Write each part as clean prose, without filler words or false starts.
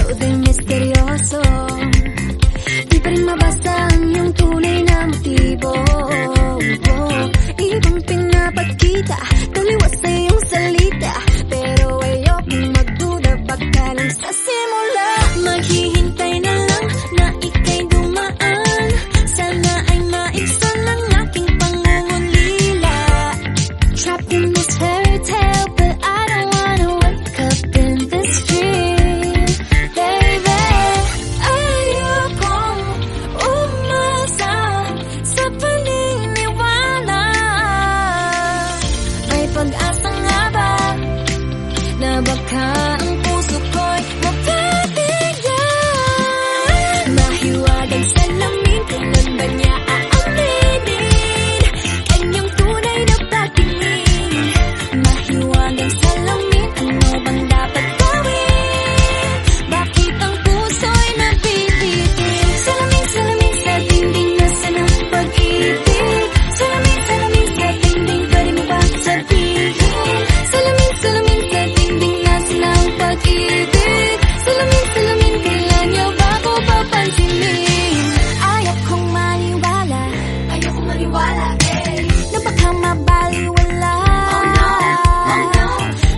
ikaw din misteryoso. Di pa rin mabasa ang iyong tunay na motibo. Ibang pinapakita, taliwas sa iyong salita, pero ayokong magduda, baka lang sa simula. Maghihintay na lang na ika'y dumaan, sana ay maibsan ang aking pangungulila. Trapped in this fairy tale, but I don't wanna wake up in this dream, baby. Ayokong umasa sa paniniwala. May pag-asa nga ba na baka ang puso ko'y mapabigyan? Mahiwagang salamin, kailan ba niya aaminin kanyang tunay na pagtingin? Mahiwagang salamin, ano bang dapat gawin? Bakit ang puso'y nabibitin? Salamin, salamin sa dingding, nasa ng pag-ibig. Salamin, salamin sa dingding, pwede mo ba sabihin? Salamin, salamin sa dingding, nasa ng pag-ibig. Salamin, salamin, kailan niya ba ko papansinin? Ayokong maniwala, na baka mabaliwala.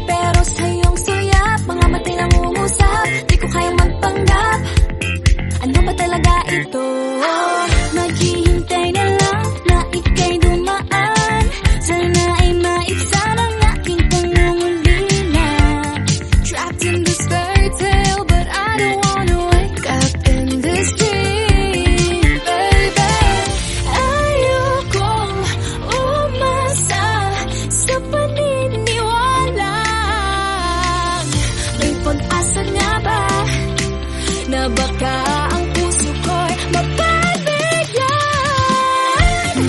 Pero sa iyong suyap, mga matay lang umusap, di ko kayang magpanggap. Ano ba talaga ito? Naghihintay na lang na ika'y dumaan, sana ay maibsan ang aking pangungulila. Trapped in this fairy tale, but I don't wanna wake up in this dream, baby. Ayokong umasa sa paniniwala. May pag-asa nga ba na baka ang puso ko'y mapabigyan?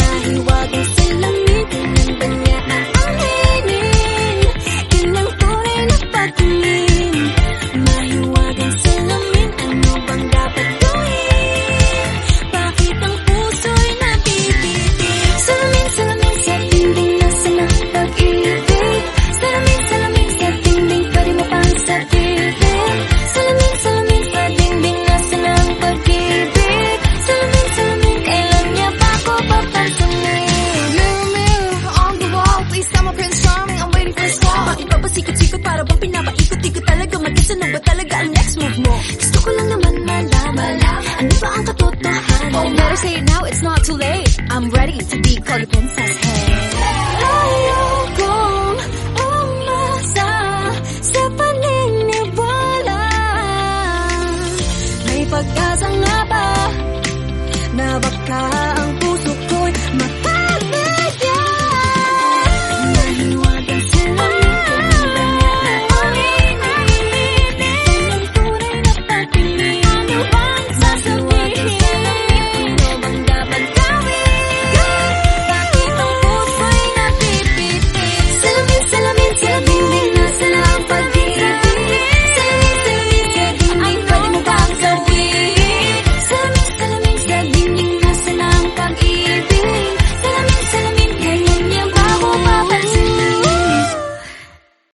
Mahiwagang salamin, kailan ba niya aaminin kanyang tunay na pagtingin? Mahiwagang salamin, ano bang dapat gawin? Bakit ang puso'y nabibitin? Salamin, salamin sa dingding, nasa ng pag-ibig. Salamin, salamin sa dingding, pwede mo pang sabihin? Salamin, salamin sa dingding, nasa ng pag-ibig. Salamin, salamin, kailan niya ba ko papansinin? Mirror, mirror on the wall, please tell my Prince Charming I'm waiting for his call. Bakit ba pasikot-sikot, para bang pinapaikot-ikot talaga? Mag-isa ano ba talaga ang next move mo? Gusto ko lang naman malaman, ano ba ang katotohanan? Oh, better say it now, it's not too late. I'm ready to be called a princess, hey. Ayokong umasa sa paniniwala. May pag-asa nga ba na baka